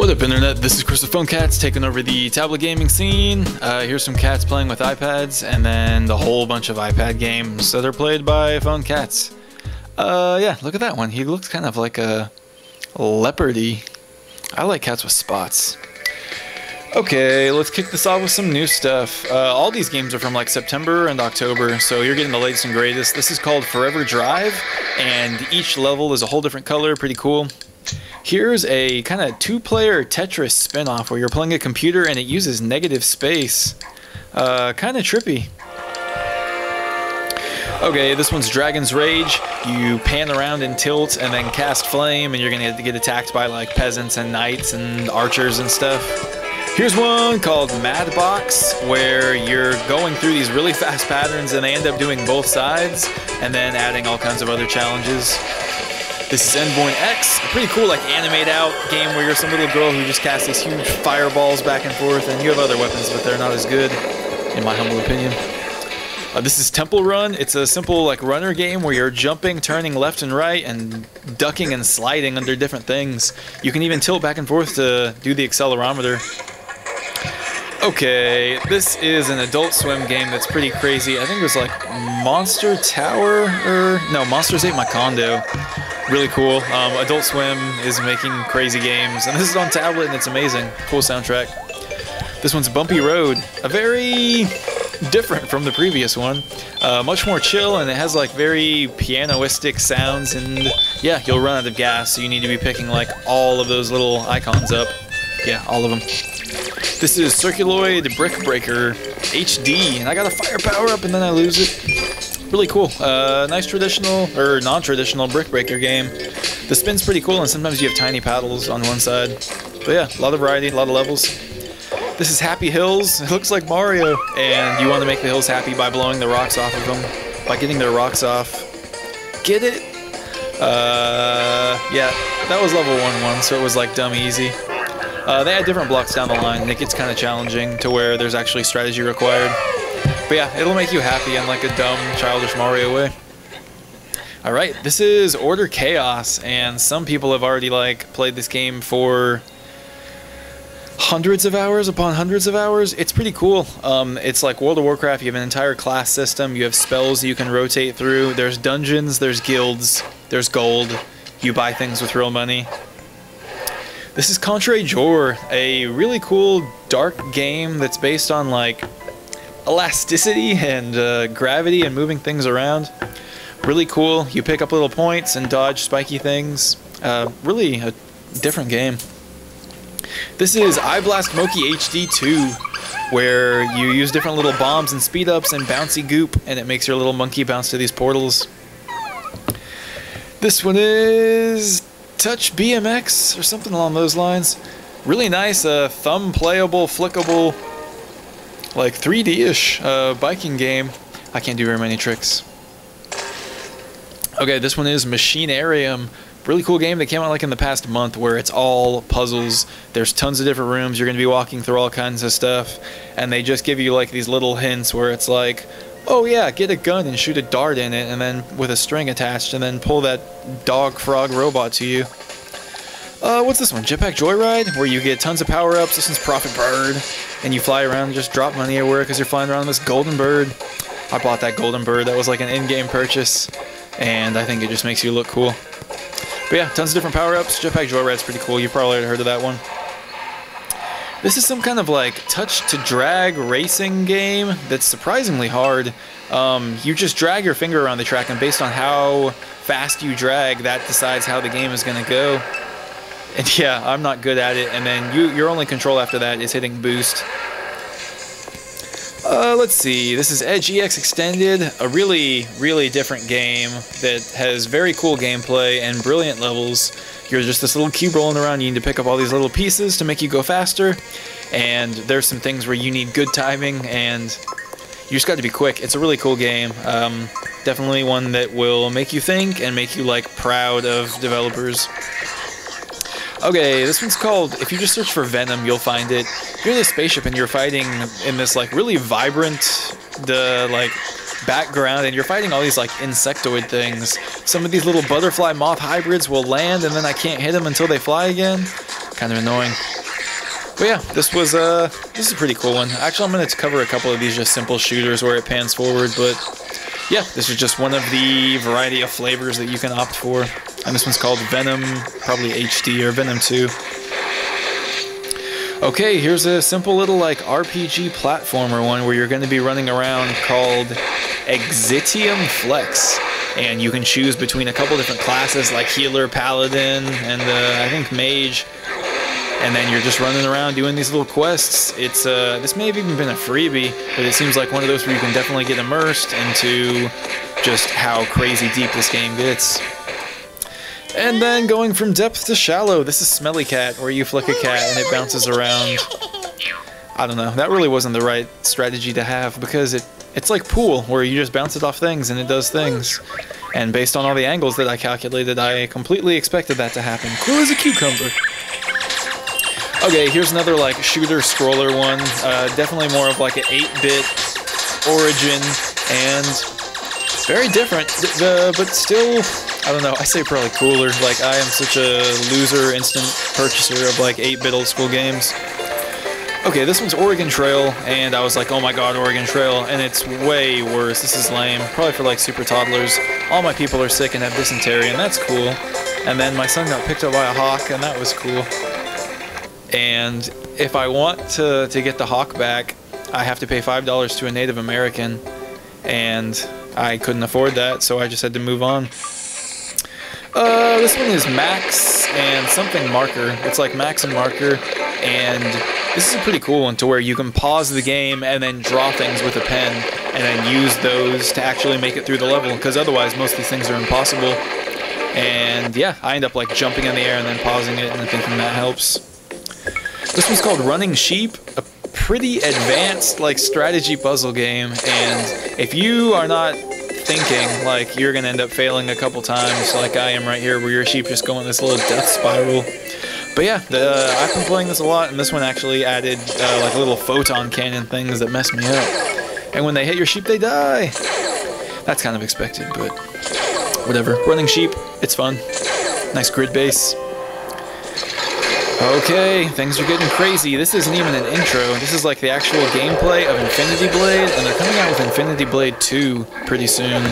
What up, Internet? This is Chris of Phone Cats taking over the tablet gaming scene. Here's some cats playing with iPads, and then a whole bunch of iPad games that are played by phone cats. Yeah, look at that one. He looks kind of like a leopardy. I like cats with spots. Okay, let's kick this off with some new stuff. All these games are from like September and October, so you're getting the latest and greatest. This is called Forever Drive, and each level is a whole different color. Pretty cool. Here's a kind of two-player Tetris spin-off where you're playing a computer and it uses negative space. Kind of trippy. Okay, this one's Dragon's Rage. You pan around and tilt and then cast flame, and you're gonna get attacked by like peasants and knights and archers and stuff. Here's one called Mad Box, where you're going through these really fast patterns and they end up doing both sides and then adding all kinds of other challenges. This is Endborn X, a pretty cool like animate out game where you're some little girl who just casts these huge fireballs back and forth, and you have other weapons but they're not as good, in my humble opinion. This is Temple Run. It's a simple like runner game where you're jumping, turning left and right, and ducking and sliding under different things. You can even tilt back and forth to do the accelerometer. Okay, this is an Adult Swim game that's pretty crazy. I think it was like Monster Tower, or no, Monsters Ate My Condo. Really cool. Adult Swim is making crazy games, and this is on tablet, and it's amazing. Cool soundtrack. This one's Bumpy Road, a very different from the previous one. Much more chill, and it has like very pianoistic sounds, and yeah, you'll run out of gas, so you need to be picking like all of those little icons up. Yeah, all of them. This is Circuloid Brick Breaker HD, and I got a fire power up and then I lose it. Really cool. Nice traditional, or non-traditional brick breaker game. The spin's pretty cool, and sometimes you have tiny paddles on one side. But yeah, a lot of variety, a lot of levels. This is Happy Hills. It looks like Mario, and you want to make the hills happy by blowing the rocks off of them, by getting their rocks off. Get it? Yeah, that was level 1-1, so it was like dumb easy. They had different blocks down the line, and it gets kind of challenging to where there's actually strategy required. But yeah, it'll make you happy in like a dumb, childish Mario way. Alright, this is Order Chaos, and some people have already like played this game for hundreds of hours upon hundreds of hours. It's pretty cool. It's like World of Warcraft. You have an entire class system. You have spells you can rotate through. There's dungeons, there's guilds, there's gold. You buy things with real money. This is Contre Jour, a really cool dark game that's based on like elasticity and gravity and moving things around. Really cool. You pick up little points and dodge spiky things. Really a different game. This is iBlast Moki HD 2, where you use different little bombs and speed ups and bouncy goop, and it makes your little monkey bounce to these portals. This one is Touch BMX or something along those lines. Really nice, thumb playable, flickable, like 3D-ish biking game. I can't do very many tricks. Okay, this one is Machinarium. Really cool game that came out like in the past month, where it's all puzzles. There's tons of different rooms. You're going to be walking through all kinds of stuff, and they just give you like these little hints where it's like, oh yeah, get a gun and shoot a dart in it, and then with a string attached, and then pull that dog frog robot to you. What's this one? Jetpack Joyride, where you get tons of power-ups. This one's Profit Bird, and you fly around and just drop money everywhere because you're flying around this golden bird. I bought that golden bird. That was like an in-game purchase, and I think it just makes you look cool. But yeah, tons of different power-ups. Jetpack Joyride's pretty cool. You've probably already heard of that one. This is some kind of like touch-to-drag racing game that's surprisingly hard. You just drag your finger around the track, and based on how fast you drag, that decides how the game is going to go. And yeah, I'm not good at it, and then your only control after that is hitting boost. Let's see, this is Edge EX Extended, a really, really different game that has very cool gameplay and brilliant levels. You're just this little cube rolling around. You need to pick up all these little pieces to make you go faster, and there's some things where you need good timing, and you just got to be quick. It's a really cool game. Definitely one that will make you think and make you like proud of developers. Okay, this one's called, if you just search for Venom, you'll find it. You're in a spaceship and you're fighting in this like really vibrant like background, and you're fighting all these like insectoid things. Some of these little butterfly moth hybrids will land, and then I can't hit them until they fly again. kind of annoying. But yeah, this is a pretty cool one. Actually, I'm going to cover a couple of these just simple shooters where it pans forward, but yeah, this is just one of the variety of flavors that you can opt for. And this one's called Venom, probably HD or Venom 2. Okay, here's a simple little like RPG platformer one where you're going to be running around called Exitium Flex. And you can choose between a couple different classes like Healer, Paladin, and I think Mage. And then you're just running around doing these little quests. It's this may have even been a freebie, but it seems like one of those where you can definitely get immersed into just how crazy deep this game gets. And then going from depth to shallow, this is Smelly Cat, where you flick a cat and it bounces around. I don't know, that really wasn't the right strategy to have, because it's like pool, where you just bounce it off things and it does things. And based on all the angles that I calculated, I completely expected that to happen. Cool as a cucumber. Okay, here's another like shooter scroller one. Definitely more of like an 8-bit origin and very different, but still, I don't know, I say probably cooler. Like, I am such a loser instant purchaser of like 8-bit old school games. Okay, this one's Oregon Trail, and I was like, oh my god, Oregon Trail, and it's way worse. This is lame, probably for like super toddlers. All my people are sick and have dysentery, and that's cool. And then my son got picked up by a hawk, and that was cool. And if I want to get the hawk back, I have to pay $5 to a Native American, and I couldn't afford that, so I just had to move on. This one is Max and something Marker. It's like Max and Marker, and this is a pretty cool one to where you can pause the game and then draw things with a pen, and then use those to actually make it through the level, because otherwise most of these things are impossible. And yeah, I end up like jumping in the air and then pausing it and thinking that helps. This one's called Running Sheep, a pretty advanced like strategy puzzle game, and if you are not thinking, like, you're gonna end up failing a couple times like I am right here, where your sheep just go in this little death spiral. But yeah, I've been playing this a lot, and this one actually added like little photon cannon things that mess me up. And when they hit your sheep, they die. That's kind of expected, but whatever. Running Sheep, it's fun. Nice grid base. Okay, things are getting crazy. This isn't even an intro. This is like the actual gameplay of Infinity Blade, and they're coming out with Infinity Blade 2 pretty soon.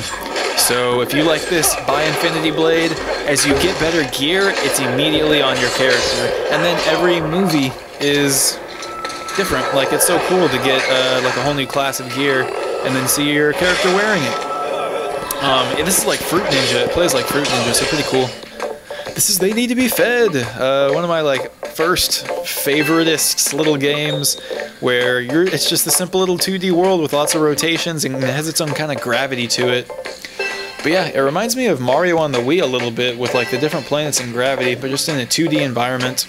So if you like this, buy Infinity Blade. As you get better gear, it's immediately on your character. And then every movie is different. Like, it's so cool to get like a whole new class of gear and then see your character wearing it. This is like Fruit Ninja. It plays like Fruit Ninja, so pretty cool. This is They Need to Be Fed, one of my like first favoritist little games, where it's just a simple little 2D world with lots of rotations, and it has its own kind of gravity to it. But yeah, it reminds me of Mario on the Wii a little bit, with like the different planets and gravity, but just in a 2D environment.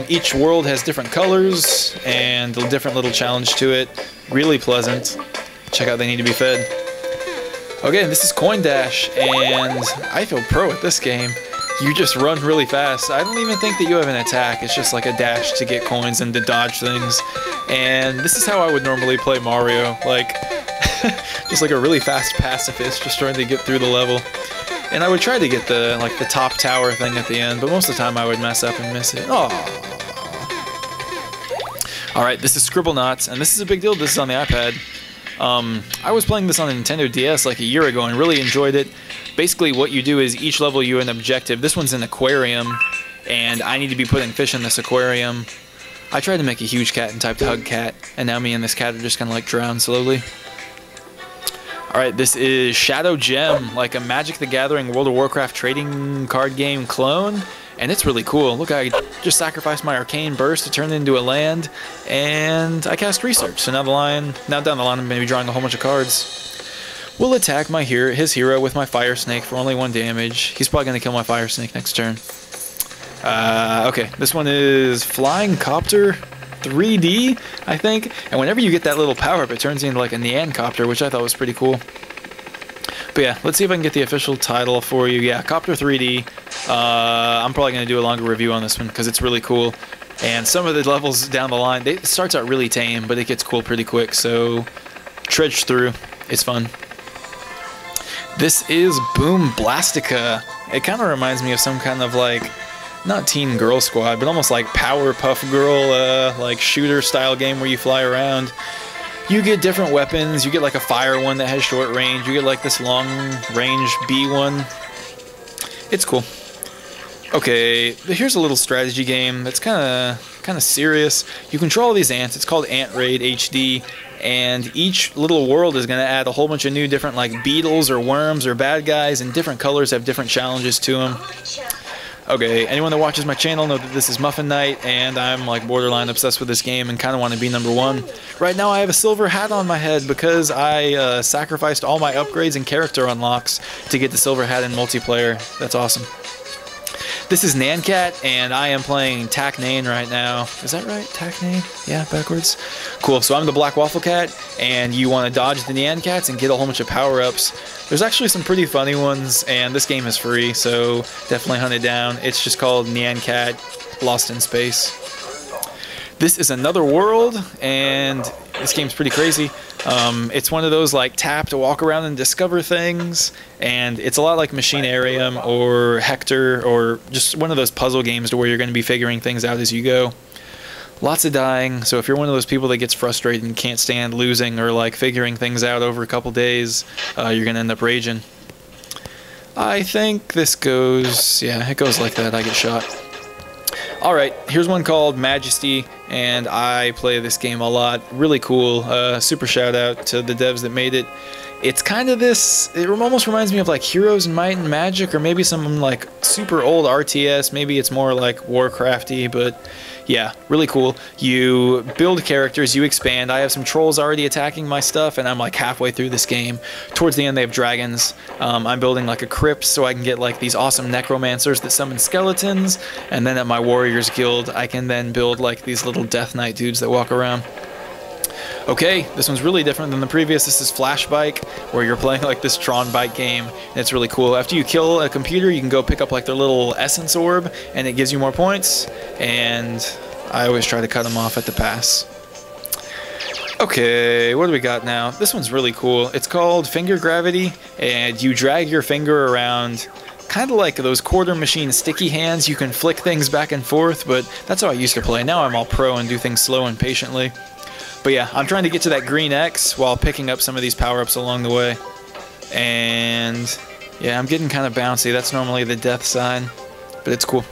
Each world has different colors and a different little challenge to it. Really pleasant. Check out They Need to Be Fed. Okay, this is Coin Dash, and I feel pro at this game. You just run really fast. I don't even think that you have an attack. It's just like a dash to get coins and to dodge things. And this is how I would normally play Mario. Like, just like a really fast pacifist, just trying to get through the level. And I would try to get the top tower thing at the end, but most of the time I would mess up and miss it. Aww. Alright, this is Scribblenauts, and this is a big deal. This is on the iPad. I was playing this on a Nintendo DS like a year ago and really enjoyed it. Basically what you do is each level you have an objective. This one's an aquarium, and I need to be putting fish in this aquarium. I tried to make a huge cat and typed hug cat, and now me and this cat are just kind of like drowned slowly. Alright, this is Shadow Gem, like a Magic the Gathering World of Warcraft trading card game clone, and it's really cool. Look, I just sacrificed my Arcane Burst to turn it into a land, and I cast Research. So now down the line I'm going to be drawing a whole bunch of cards. Will attack his hero with my Fire Snake for only 1 damage. He's probably going to kill my Fire Snake next turn. Okay, this one is Flyingcopter 3D, I think. And whenever you get that little power-up, it turns into like a Nyan Copter, which I thought was pretty cool. But yeah, let's see if I can get the official title for you. Yeah, Copter 3D. I'm probably going to do a longer review on this one because it's really cool. And some of the levels down the line, it starts out really tame, but it gets cool pretty quick. So trudge through. It's fun. This is Boom Plastica. It kind of reminds me of some kind of like not teen girl squad, but almost like Powerpuff Girl, like shooter style game where you fly around. You get different weapons. You get like a fire one that has short range. You get like this long range bee one. It's cool. Okay, here's a little strategy game that's kind of serious. You control these ants. It's called Ant Raid HD, and each little world is going to add a whole bunch of new different like beetles or worms or bad guys, and different colors have different challenges to them. Okay, anyone that watches my channel know that this is Muffin Knight, and I'm like borderline obsessed with this game and kind of want to be #1. Right now I have a silver hat on my head because I sacrificed all my upgrades and character unlocks to get the silver hat in multiplayer. That's awesome. This is Nyan Cat, and I am playing Tak Nane right now. Is that right? Tak Nane? Yeah, backwards. Cool, so I'm the Black Waffle Cat, and you want to dodge the Nyan Cats and get a whole bunch of power-ups. There's actually some pretty funny ones, and this game is free, so definitely hunt it down. It's just called Nyan Cat Lost in Space. This is another world, and this game's pretty crazy. It's one of those like tap to walk around and discover things, and it's a lot like Machinarium or Hector, or just one of those puzzle games to where you're going to be figuring things out as you go. Lots of dying, so if you're one of those people that gets frustrated and can't stand losing or like figuring things out over a couple days, you're going to end up raging. I think this goes, yeah, it goes like that. I get shot. Alright, here's one called Majesty, and I play this game a lot. Really cool. Super shout out to the devs that made it. It's kind of this, it almost reminds me of like Heroes and Might and Magic, or maybe some like super old RTS. Maybe it's more like Warcrafty, but yeah, really cool. You build characters, you expand. I have some trolls already attacking my stuff, and I'm like halfway through this game. Towards the end they have dragons. I'm building like a crypt so I can get like these awesome necromancers that summon skeletons, and then at my warriors guild I can then build like these little death knight dudes that walk around. Okay, this one's really different than the previous. This is Flashbike, where you're playing like this Tron bike game, and it's really cool. After you kill a computer, you can go pick up like their little essence orb, and it gives you more points, and I always try to cut them off at the pass. Okay, what do we got now? This one's really cool. It's called Finger Gravity, and you drag your finger around, kind of like those quarter machine sticky hands. You can flick things back and forth, but that's how I used to play. Now I'm all pro and do things slow and patiently. But yeah, I'm trying to get to that green X while picking up some of these power-ups along the way. And yeah, I'm getting kind of bouncy. That's normally the death sign, but it's cool.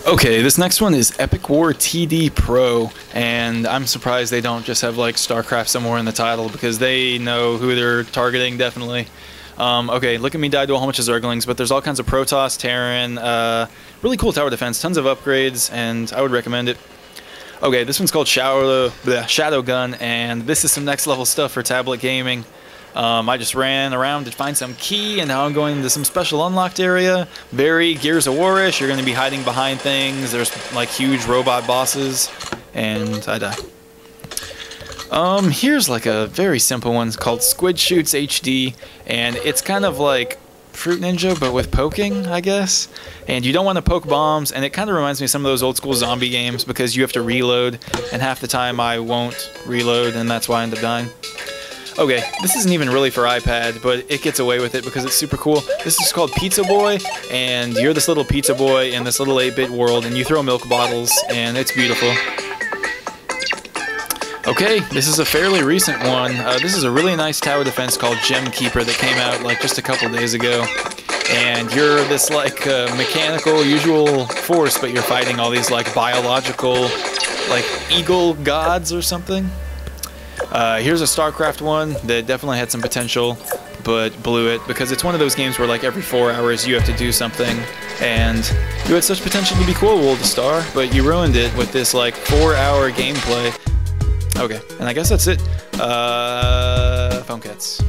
Okay, this next one is Epic War TD Pro, and I'm surprised they don't just have like Starcraft somewhere in the title, because they know who they're targeting, definitely. Okay, look at me die to a whole bunch of Zerglings, but there's all kinds of Protoss, Terran, really cool tower defense, tons of upgrades, and I would recommend it. Okay, this one's called Shadowgun, and this is some next level stuff for tablet gaming. I just ran around to find some key, and now I'm going to some special unlocked area. Very Gears of War-ish. You're going to be hiding behind things. There's like huge robot bosses, and I die. Here's like a very simple one called Squid Shoots HD, and it's kind of like Fruit Ninja, but with poking, I guess. And you don't want to poke bombs, and it kind of reminds me of some of those old school zombie games because you have to reload, and half the time I won't reload, and that's why I end up dying. Okay, this isn't even really for iPad, but it gets away with it because it's super cool. This is called Pizza Boy, and you're this little pizza boy in this little 8-bit world, and you throw milk bottles, and it's beautiful. Okay, this is a fairly recent one. This is a really nice tower defense called Gem Keeper that came out like just a couple days ago. And you're this like mechanical usual force, but you're fighting all these like biological like eagle gods or something. Here's a Starcraft one that definitely had some potential, but blew it because it's one of those games where like every 4 hours you have to do something, and you had such potential to be cool, World of Star, but you ruined it with this like 4-hour gameplay. Okay, and I guess that's it. Phone Cats.